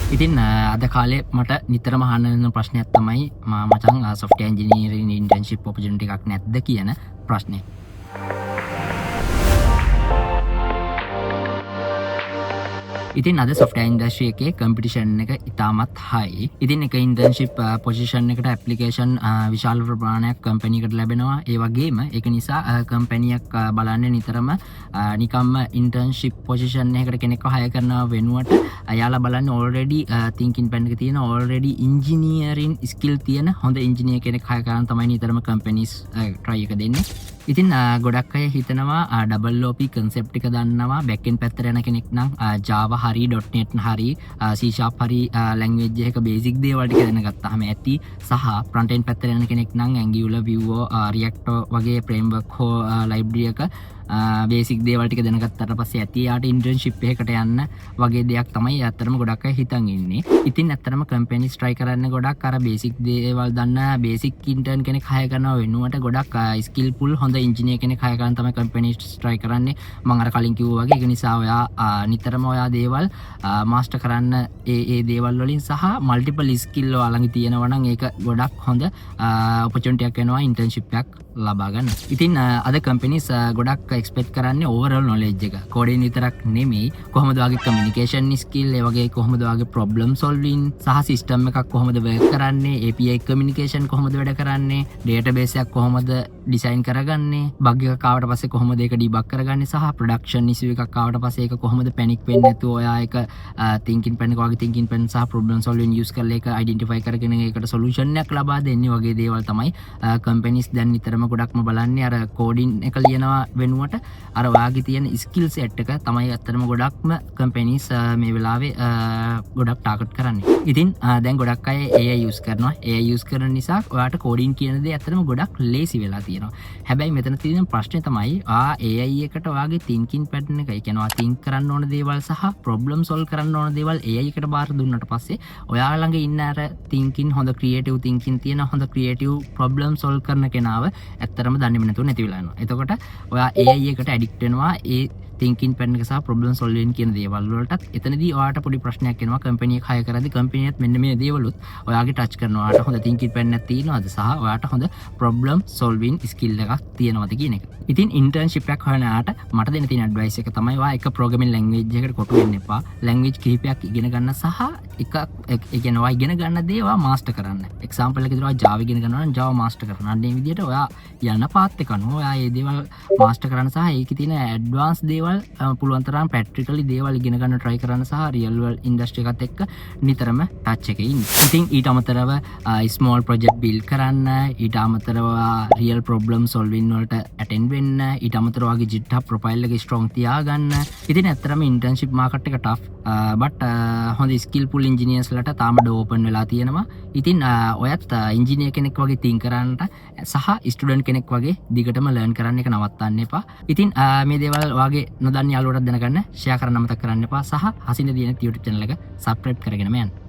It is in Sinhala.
ඉතින් අද කාලේ මට නිතරම අහන්න වෙන ප්‍රශ්නයක් තමයි මචං software engineering internship opportunity එකක් නැද්ද කියන ප්‍රශ්නේ. ඉතින් අද software industry එකේ competition එක ඉතාමත් high. ඉතින් එක internship position එකට application විශාල ප්‍රමාණයක් company එකට ලැබෙනවා. ඒ වගේම ඒක නිසා company එකක් බලන්නේ නිතරම නිකම්ම internship position එකකට කෙනෙක්ව hire කරනවා වෙනුවට අයාලා බලන්නේ already thinking pen එක තියෙන already engineering skill තියෙන හොඳ engineer කෙනෙක් hire කරන් තමයි නිතරම companies try එක දෙන්නේ. ඉතින් ගොඩක් අය හිතනවා double OP concept එක දන්නවා back end පැත්තට යන කෙනෙක් නම් Java හරි .NET හරි C# හරි language එක basic දේවල් ටික දැනගත්තාම ඇති සහ front end පැත්තට යන කෙනෙක් නම් Angular Vue React වගේ framework හෝ library එක බේසික් දේවල් ටික දැනගත්තට පස්සේ ඇති යාට ඉන්ටර්න්ෂිප් එකකට යන්න වගේ දෙයක් තමයි ඇත්තටම ගොඩක් අය හිතන් ඉන්නේ. ඉතින් ඇත්තටම කම්පැනිස් try කරන්නේ ගොඩක් අර බේසික් දේවල් දන්න බේසික් ඉන්ටර්න් කෙනෙක් hire කරනවා වෙනුවට ගොඩක් ස්කිල්ෆුල් හොඳ ඉන්ජිනියර් කෙනෙක් hire කරන් තමයි කම්පැනිස් try කරන්නේ. මම අර කලින් කිව්වා වගේ ඒක නිසා ඔයා නිතරම ඔයා දේවල් මාස්ටර් කරන්න ඒ දේවල් වලින් සහ මල්ටිපල් ස්කිල් ඔයා ළඟ තියෙනවා නම් ඒක ගොඩක් හොඳ opportunity එකක් වෙනවා ඉන්ටර්න්ෂිප් එකක් ලබා ගන්න. ඉතින් අද කම්පැනිස් ගොඩක් එක්ස්පෙක්ට් කරන්නේ ඕවරෝල් නොලෙජ් එක. කෝඩින් විතරක් නෙමෙයි කොහොමද ඔයාගේ කමියුනිකේෂන් ස්කිල් ඒ වගේ කොහොමද ඔයාගේ ප්‍රොබ්ලම් සොල්වින් සහ සිස්ටම් එකක් කොහොමද වර්ක් කරන්නේ API කමියුනිකේෂන් කොහොමද වැඩ කරන්නේ ඩේටාබේස් එකක් කොහොමද ඩිසයින් කරගන්නේ බග් එකක් ආවට පස්සේ කොහොමද ඒක ඩිබග් කරගන්නේ සහ ප්‍රොඩක්ෂන් ඉෂුව එකක් ආවට පස්සේ ඒක කොහොමද පැනික් වෙන්නේ නැතුව ඔයා ඒක thinking pen එක වගේ thinking pen සහ problem solving use කරලා ඒක identify කරගෙන ඒකට solution එකක් ලබා දෙන්නේ වගේ දේවල් තමයි companies දැන් නිතරම ගොඩක්ම බලන්නේ අර කෝඩින් එක ලියනවා වෙනුවට අර ඔයාගේ තියෙන ස්කිල් සෙට් එක තමයි අත්‍තරම ගොඩක්ම කම්පැනිස් මේ වෙලාවේ ගොඩක් ටාගට් කරන්නේ. ඉතින් දැන් ගොඩක් අය AI use කරනවා. AI use කරන නිසා ඔයාට කෝඩින් කියන දේ අත්‍තරම ගොඩක් ලේසි වෙලා තියෙනවා. හැබැයි මෙතන තියෙන ප්‍රශ්නේ තමයි AI එකට ඔයාගේ thinking pattern එක, ඒ කියන්නේ ඔයා think කරන්න ඕන දේවල් සහ problem solve කරන්න ඕන දේවල් AI එකට බාර දුන්නාට පස්සේ ඔයා ළඟ ඉන්න අර thinking හොඳ creative thinking තියෙන හොඳ creative problem solve කරන කෙනාව ඇත්තරම දන්නේම නැතුව නැති වෙලා යනවා. එතකොට ඔයා AI එකට ඇඩික්ට් වෙනවා ඒ thinking pen එක සහ problem solving කියන දේවල් වලටත්. එතනදී ඔයාට පොඩි ප්‍රශ්නයක් එනවා කම්පැනි එක hire කරද්දී කම්පැනි එකත් මෙන්න මේ දේවලුත් ඔයාගේ ටච් කරනවා. ඔයාට හොඳ thinking pen එකක් තියෙනවද සහ ඔයාට හොඳ problem solving skill එකක් තියෙනවද කියන එක. ඉතින් internship එකක් හොයන ආට මට දෙන්න තියෙන advice එක තමයි ඔයා එක programming language එකකට කොටු වෙන්න එපා. language කිහිපයක් ඉගෙන ගන්න සහ ඒ කියන්නේ ඔයා ඉගෙන ගන්න දේ ඔයා master කරන්න. example එකකට ඔයා Java ඉගෙන ගන්නවා නම් Java master කරන්න. අන්න ඒ විදිහට ඔයා යන path එක අනුව ඔයා මේ දේවල් master කරන්න සහ ඒකේ තියෙන advanced දේවල් පුළුවන් තරම් ප්‍රැක්ටිකලි දේවල් ඉගෙන ගන්න try කරන්න සහ රියල් වර්ල්ඩ් ඉන්ඩස්ට්‍රි එකත් එක්ක නිතරම ටච් එකේ ඉන්න. ඉතින් ඊට අමතරව ස්මෝල් ප්‍රොජෙක්ට් බිල්ඩ් කරන්න, ඊට අමතරව රියල් ප්‍රොබ්ලම් සොල්වින් වලට ඇටෙන්ඩ් වෙන්න, ඊට අමතරව වගේ GitHub ප්‍රොෆයිල් එක ස්ට්‍රොං තියාගන්න. ඉතින් ඇත්තටම ඉන්ටර්න්ෂිප් මාකට් එක ටෆ් බට් හොඳ ස්කිල්ෆුල් ඉන්ජිනියර්ස් ලට තාම ඩෝ ඕපන් වෙලා තියෙනවා. ඉතින් ඔයත් ඉන්ජිනියර් කෙනෙක් වගේ think කරන්නට සහ ස්ටුඩන්ට් කෙනෙක් වගේ දිගටම ලර්න් කරන්න එක නවත්තන්න එපා. ඉතින් මේ දේවල් ඔයාගේ නොදන්න යාළුවන්ට දැනගන්න ෂෙයා කරන්න අමතක කරන්න එපා සහ හසින දින YouTube channel එක subscribe කරගෙනම යන්න.